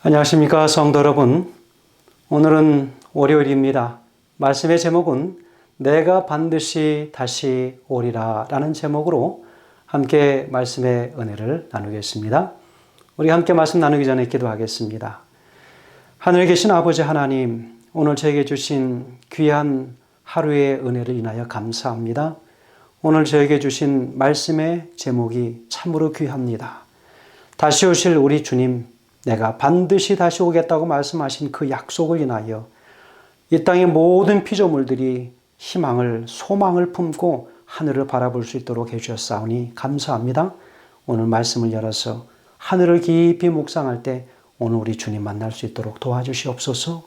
안녕하십니까, 성도 여러분. 오늘은 월요일입니다. 말씀의 제목은 내가 반드시 다시 오리라 라는 제목으로 함께 말씀의 은혜를 나누겠습니다. 우리 함께 말씀 나누기 전에 기도하겠습니다. 하늘에 계신 아버지 하나님, 오늘 저에게 주신 귀한 하루의 은혜를 인하여 감사합니다. 오늘 저에게 주신 말씀의 제목이 참으로 귀합니다. 다시 오실 우리 주님, 내가 반드시 다시 오겠다고 말씀하신 그 약속을 인하여 이 땅의 모든 피조물들이 희망을, 소망을 품고 하늘을 바라볼 수 있도록 해주셨사오니 감사합니다. 오늘 말씀을 열어서 하늘을 깊이 묵상할 때 오늘 우리 주님 만날 수 있도록 도와주시옵소서.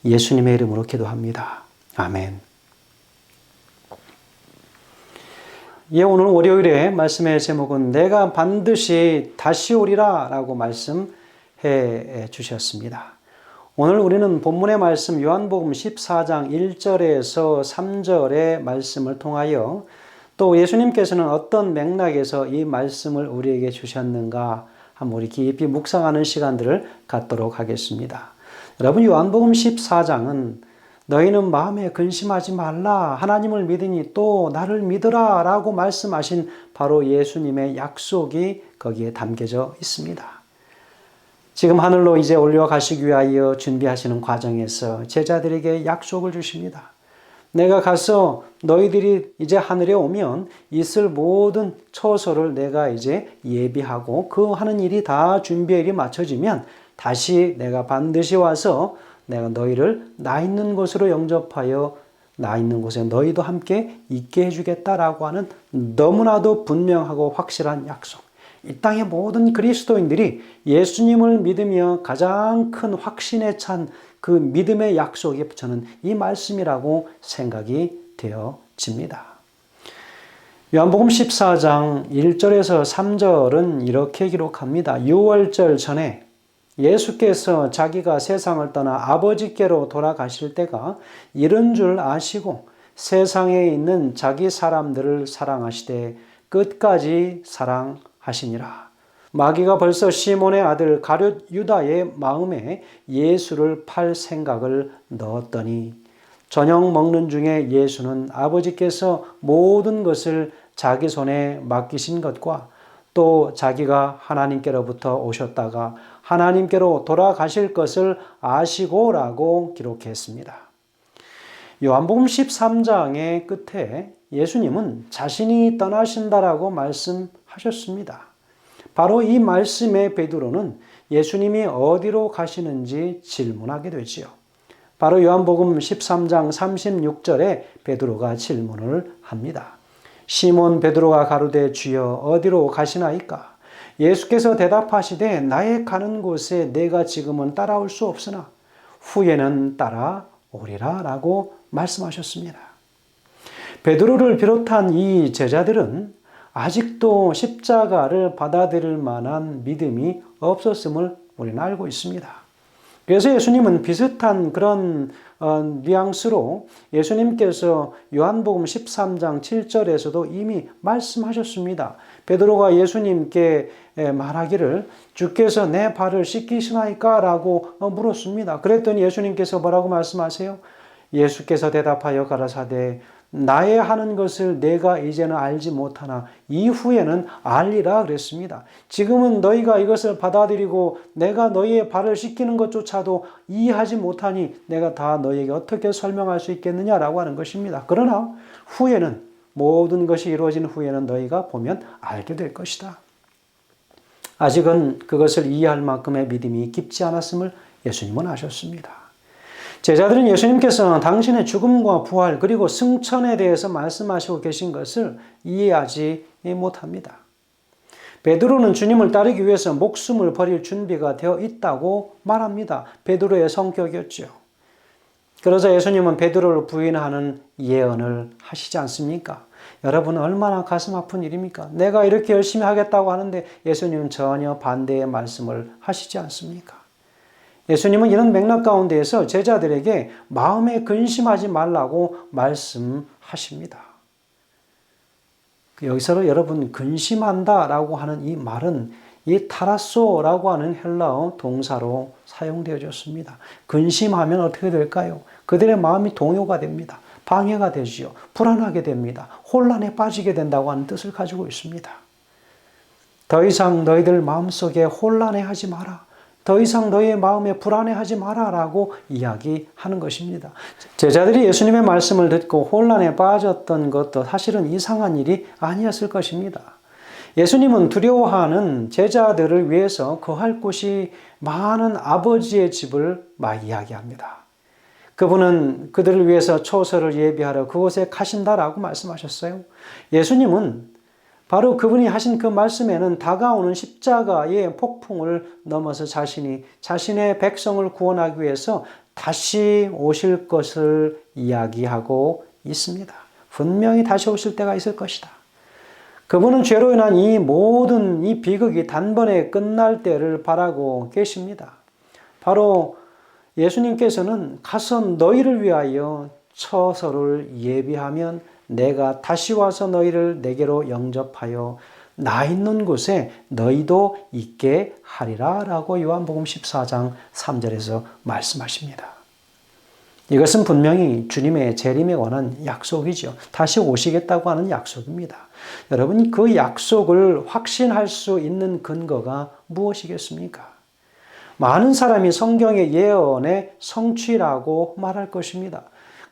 예수님의 이름으로 기도합니다. 아멘. 오늘 월요일에 말씀의 제목은 내가 반드시 다시 오리라 라고 말씀해 주셨습니다. 오늘 우리는 본문의 말씀 요한복음 14장 1절에서 3절의 말씀을 통하여 또 예수님께서는 어떤 맥락에서 이 말씀을 우리에게 주셨는가 한번 우리 깊이 묵상하는 시간들을 갖도록 하겠습니다. 여러분, 요한복음 14장은 너희는 마음에 근심하지 말라, 하나님을 믿으니 또 나를 믿으라 라고 말씀하신 바로 예수님의 약속이 거기에 담겨져 있습니다. 지금 하늘로 이제 올려가시기 위하여 준비하시는 과정에서 제자들에게 약속을 주십니다. 내가 가서 너희들이 이제 하늘에 오면 있을 모든 처소를 내가 이제 예비하고 그 하는 일이 다 준비의 일이 맞춰지면 다시 내가 반드시 와서 내가 너희를 나 있는 곳으로 영접하여 나 있는 곳에 너희도 함께 있게 해주겠다라고 하는 너무나도 분명하고 확실한 약속. 이 땅의 모든 그리스도인들이 예수님을 믿으며 가장 큰 확신에 찬 그 믿음의 약속이 저는 이 말씀이라고 생각이 되어집니다. 요한복음 14장 1절에서 3절은 이렇게 기록합니다. 유월절 전에 예수께서 자기가 세상을 떠나 아버지께로 돌아가실 때가 이른 줄 아시고 세상에 있는 자기 사람들을 사랑하시되 끝까지 사랑하시니라. 마귀가 벌써 시몬의 아들 가룟 유다의 마음에 예수를 팔 생각을 넣었더니 저녁 먹는 중에 예수는 아버지께서 모든 것을 자기 손에 맡기신 것과 또 자기가 하나님께로부터 오셨다가 하나님께로 돌아가실 것을 아시고라고 기록했습니다. 요한복음 13장의 끝에 예수님은 자신이 떠나신다라고 말씀하셨습니다. 바로 이 말씀에 베드로는 예수님이 어디로 가시는지 질문하게 되지요. 바로 요한복음 13장 36절에 베드로가 질문을 합니다. 시몬 베드로가 가로되 주여 어디로 가시나이까? 예수께서 대답하시되 나의 가는 곳에 내가 지금은 따라올 수 없으나 후에는 따라오리라 라고 말씀하셨습니다. 베드로를 비롯한 이 제자들은 아직도 십자가를 받아들일 만한 믿음이 없었음을 우리는 알고 있습니다. 그래서 예수님은 비슷한 그런 뉘앙스로 예수님께서 요한복음 13장 7절에서도 이미 말씀하셨습니다. 베드로가 예수님께 말하기를 주께서 내 발을 씻기시나이까? 라고 물었습니다. 그랬더니 예수님께서 뭐라고 말씀하세요? 예수께서 대답하여 가라사대 나의 하는 것을 내가 이제는 알지 못하나 이후에는 알리라 그랬습니다. 지금은 너희가 이것을 받아들이고 내가 너희의 발을 씻기는 것조차도 이해하지 못하니 내가 다 너희에게 어떻게 설명할 수 있겠느냐라고 하는 것입니다. 그러나 후에는 모든 것이 이루어진 후에는 너희가 보면 알게 될 것이다. 아직은 그것을 이해할 만큼의 믿음이 깊지 않았음을 예수님은 아셨습니다. 제자들은 예수님께서 당신의 죽음과 부활 그리고 승천에 대해서 말씀하시고 계신 것을 이해하지 못합니다. 베드로는 주님을 따르기 위해서 목숨을 버릴 준비가 되어 있다고 말합니다. 베드로의 성격이었죠. 그러자 예수님은 베드로를 부인하는 예언을 하시지 않습니까? 여러분 얼마나 가슴 아픈 일입니까? 내가 이렇게 열심히 하겠다고 하는데 예수님은 전혀 반대의 말씀을 하시지 않습니까? 예수님은 이런 맥락 가운데에서 제자들에게 마음에 근심하지 말라고 말씀하십니다. 여기서 여러분 근심한다라고 하는 이 말은 이 타라소라고 하는 헬라어 동사로 사용되어졌습니다. 근심하면 어떻게 될까요? 그들의 마음이 동요가 됩니다. 방해가 되지요. 불안하게 됩니다. 혼란에 빠지게 된다고 하는 뜻을 가지고 있습니다. 더 이상 너희들 마음속에 혼란해하지 마라. 더 이상 너희의 마음에 불안해하지 마라 라고 이야기하는 것입니다. 제자들이 예수님의 말씀을 듣고 혼란에 빠졌던 것도 사실은 이상한 일이 아니었을 것입니다. 예수님은 두려워하는 제자들을 위해서 거할 곳이 많은 아버지의 집을 막 이야기합니다. 그분은 그들을 위해서 초소를 예비하러 그곳에 가신다라고 말씀하셨어요. 예수님은 바로 그분이 하신 그 말씀에는 다가오는 십자가의 폭풍을 넘어서 자신의 백성을 구원하기 위해서 다시 오실 것을 이야기하고 있습니다. 분명히 다시 오실 때가 있을 것이다. 그분은 죄로 인한 이 모든 이 비극이 단번에 끝날 때를 바라고 계십니다. 바로 예수님께서는 가서 너희를 위하여 처소를 예비하면 내가 다시 와서 너희를 내게로 영접하여 나 있는 곳에 너희도 있게 하리라 라고 요한복음 14장 3절에서 말씀하십니다. 이것은 분명히 주님의 재림에 관한 약속이죠. 다시 오시겠다고 하는 약속입니다. 여러분, 그 약속을 확신할 수 있는 근거가 무엇이겠습니까? 많은 사람이 성경의 예언의 성취라고 말할 것입니다.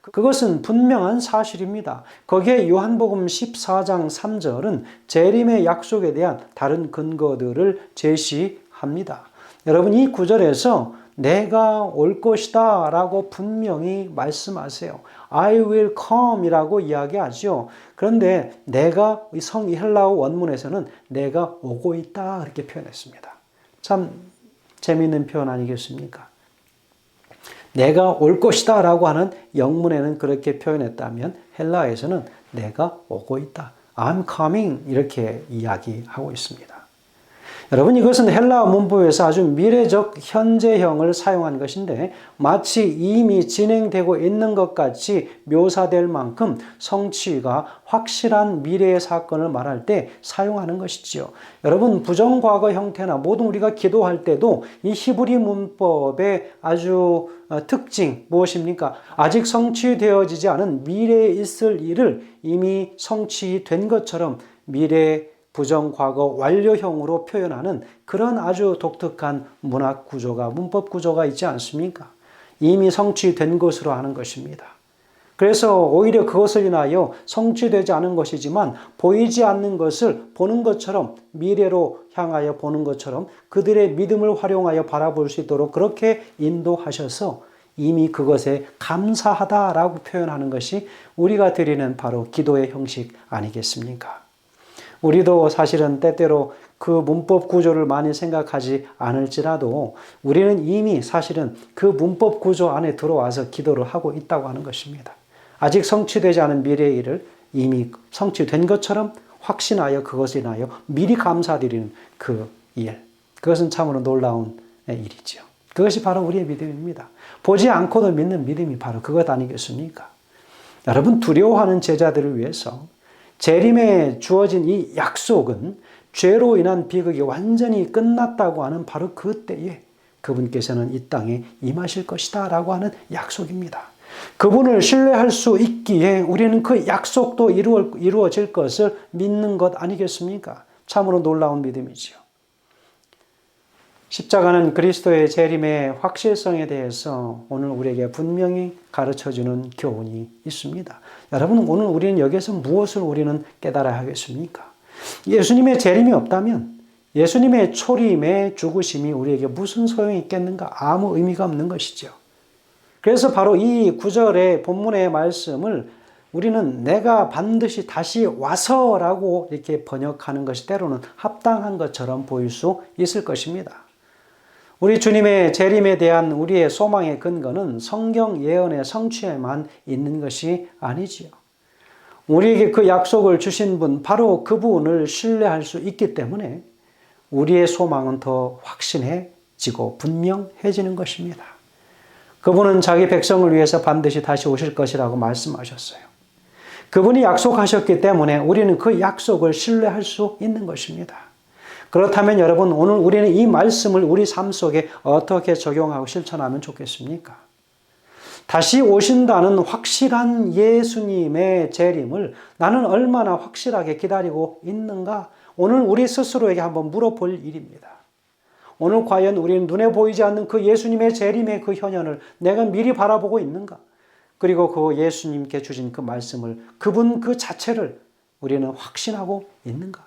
그것은 분명한 사실입니다. 거기에 요한복음 14장 3절은 재림의 약속에 대한 다른 근거들을 제시합니다. 여러분, 이 구절에서 내가 올 것이다 라고 분명히 말씀하세요. I will come 이라고 이야기하죠. 그런데 내가 이 헬라어 원문에서는 내가 오고 있다 그렇게 표현했습니다. 참 재미있는 표현 아니겠습니까? 내가 올 것이다 라고 하는 영문에는 그렇게 표현했다면 헬라어에서는 내가 오고 있다. I'm coming 이렇게 이야기하고 있습니다. 여러분, 이것은 헬라어 문법에서 아주 미래적 현재형을 사용한 것인데 마치 이미 진행되고 있는 것 같이 묘사될 만큼 성취가 확실한 미래의 사건을 말할 때 사용하는 것이지요. 여러분, 부정과거 형태나 모든 우리가 기도할 때도 이 히브리 문법의 아주 특징 무엇입니까? 아직 성취되어지지 않은 미래에 있을 일을 이미 성취된 것처럼 미래 부정, 과거, 완료형으로 표현하는 그런 아주 독특한 문학 구조가, 문법 구조가 있지 않습니까? 이미 성취된 것으로 하는 것입니다. 그래서 오히려 그것을 인하여 성취되지 않은 것이지만 보이지 않는 것을 보는 것처럼 미래로 향하여 보는 것처럼 그들의 믿음을 활용하여 바라볼 수 있도록 그렇게 인도하셔서 이미 그것에 감사하다라고 표현하는 것이 우리가 드리는 바로 기도의 형식 아니겠습니까? 우리도 사실은 때때로 그 문법 구조를 많이 생각하지 않을지라도 우리는 이미 사실은 그 문법 구조 안에 들어와서 기도를 하고 있다고 하는 것입니다. 아직 성취되지 않은 미래의 일을 이미 성취된 것처럼 확신하여 그것을 인하여 미리 감사드리는 그 일. 그것은 참으로 놀라운 일이죠. 그것이 바로 우리의 믿음입니다. 보지 않고도 믿는 믿음이 바로 그것 아니겠습니까? 여러분, 두려워하는 제자들을 위해서 재림에 주어진 이 약속은 죄로 인한 비극이 완전히 끝났다고 하는 바로 그때에 그분께서는 이 땅에 임하실 것이다 라고 하는 약속입니다. 그분을 신뢰할 수 있기에 우리는 그 약속도 이루어질 것을 믿는 것 아니겠습니까? 참으로 놀라운 믿음이지요. 십자가는 그리스도의 재림의 확실성에 대해서 오늘 우리에게 분명히 가르쳐주는 교훈이 있습니다. 여러분, 오늘 우리는 여기서 무엇을 우리는 깨달아야 하겠습니까? 예수님의 재림이 없다면 예수님의 초림의 죽으심이 우리에게 무슨 소용이 있겠는가? 아무 의미가 없는 것이죠. 그래서 바로 이 구절의 본문의 말씀을 우리는 내가 반드시 다시 와서라고 이렇게 번역하는 것이 때로는 합당한 것처럼 보일 수 있을 것입니다. 우리 주님의 재림에 대한 우리의 소망의 근거는 성경 예언의 성취에만 있는 것이 아니지요. 우리에게 그 약속을 주신 분, 바로 그분을 신뢰할 수 있기 때문에 우리의 소망은 더 확신해지고 분명해지는 것입니다. 그분은 자기 백성을 위해서 반드시 다시 오실 것이라고 말씀하셨어요. 그분이 약속하셨기 때문에 우리는 그 약속을 신뢰할 수 있는 것입니다. 그렇다면 여러분, 오늘 우리는 이 말씀을 우리 삶 속에 어떻게 적용하고 실천하면 좋겠습니까? 다시 오신다는 확실한 예수님의 재림을 나는 얼마나 확실하게 기다리고 있는가? 오늘 우리 스스로에게 한번 물어볼 일입니다. 오늘 과연 우리는 눈에 보이지 않는 그 예수님의 재림의 그 현현을 내가 미리 바라보고 있는가? 그리고 그 예수님께 주신 그 말씀을, 그분 그 자체를 우리는 확신하고 있는가?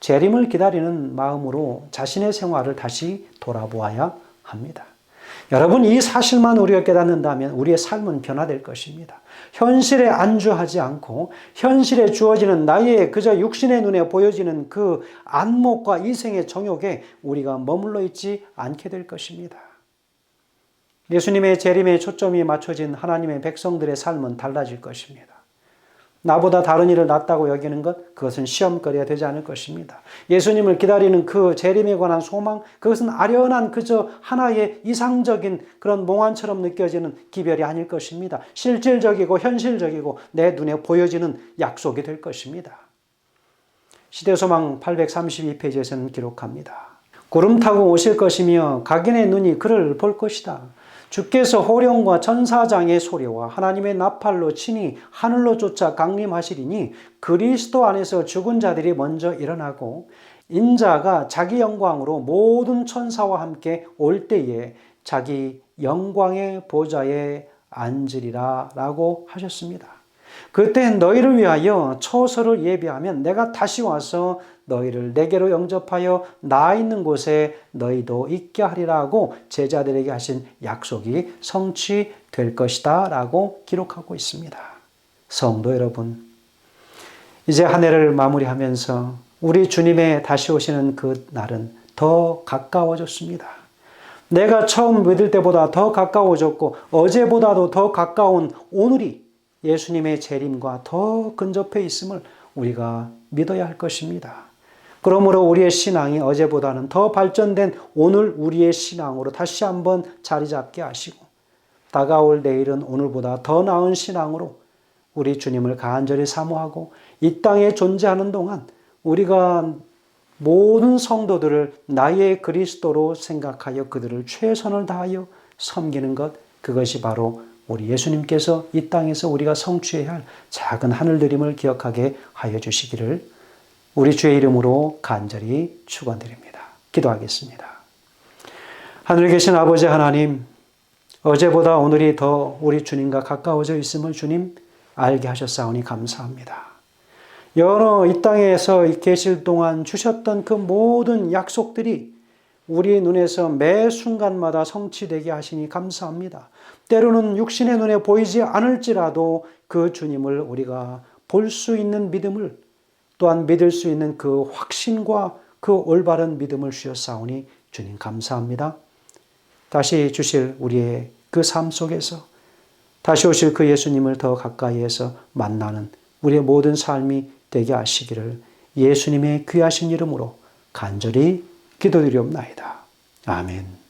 재림을 기다리는 마음으로 자신의 생활을 다시 돌아보아야 합니다. 여러분, 이 사실만 우리가 깨닫는다면 우리의 삶은 변화될 것입니다. 현실에 안주하지 않고 현실에 주어지는 나의 그저 육신의 눈에 보여지는 그 안목과 이생의 정욕에 우리가 머물러 있지 않게 될 것입니다. 예수님의 재림에 초점이 맞춰진 하나님의 백성들의 삶은 달라질 것입니다. 나보다 다른 일을 낫다고 여기는 것, 그것은 시험거리가 되지 않을 것입니다. 예수님을 기다리는 그 재림에 관한 소망, 그것은 아련한 그저 하나의 이상적인 그런 몽환처럼 느껴지는 기별이 아닐 것입니다. 실질적이고 현실적이고 내 눈에 보여지는 약속이 될 것입니다. 시대소망 832페이지에서는 기록합니다. 구름 타고 오실 것이며 각인의 눈이 그를 볼 것이다. 주께서 호령과 천사장의 소리와 하나님의 나팔로 친히 하늘로 쫓아 강림하시리니 그리스도 안에서 죽은 자들이 먼저 일어나고 인자가 자기 영광으로 모든 천사와 함께 올 때에 자기 영광의 보좌에 앉으리라 라고 하셨습니다. 그때 너희를 위하여 처소를 예비하면 내가 다시 와서 너희를 내게로 영접하여 나 있는 곳에 너희도 있게 하리라고 제자들에게 하신 약속이 성취될 것이다 라고 기록하고 있습니다. 성도 여러분, 이제 한 해를 마무리하면서 우리 주님의 다시 오시는 그 날은 더 가까워졌습니다. 내가 처음 믿을 때보다 더 가까워졌고 어제보다도 더 가까운 오늘이 예수님의 재림과 더 근접해 있음을 우리가 믿어야 할 것입니다. 그러므로 우리의 신앙이 어제보다는 더 발전된 오늘 우리의 신앙으로 다시 한번 자리 잡게 하시고 다가올 내일은 오늘보다 더 나은 신앙으로 우리 주님을 간절히 사모하고 이 땅에 존재하는 동안 우리가 모든 성도들을 나의 그리스도로 생각하여 그들을 최선을 다하여 섬기는 것, 그것이 바로 우리 예수님께서 이 땅에서 우리가 성취해야 할 작은 하늘들임을 기억하게 하여 주시기를 우리 주의 이름으로 간절히 축원드립니다. 기도하겠습니다. 하늘에 계신 아버지 하나님, 어제보다 오늘이 더 우리 주님과 가까워져 있음을 주님 알게 하셨사오니 감사합니다. 여러 이 땅에서 계실 동안 주셨던 그 모든 약속들이 우리 눈에서 매 순간마다 성취되게 하시니 감사합니다. 때로는 육신의 눈에 보이지 않을지라도 그 주님을 우리가 볼 수 있는 믿음을, 또한 믿을 수 있는 그 확신과 그 올바른 믿음을 주셨사오니 주님 감사합니다. 다시 주실 우리의 그 삶 속에서 다시 오실 그 예수님을 더 가까이에서 만나는 우리의 모든 삶이 되게 하시기를 예수님의 귀하신 이름으로 간절히 기도드리옵나이다. 아멘.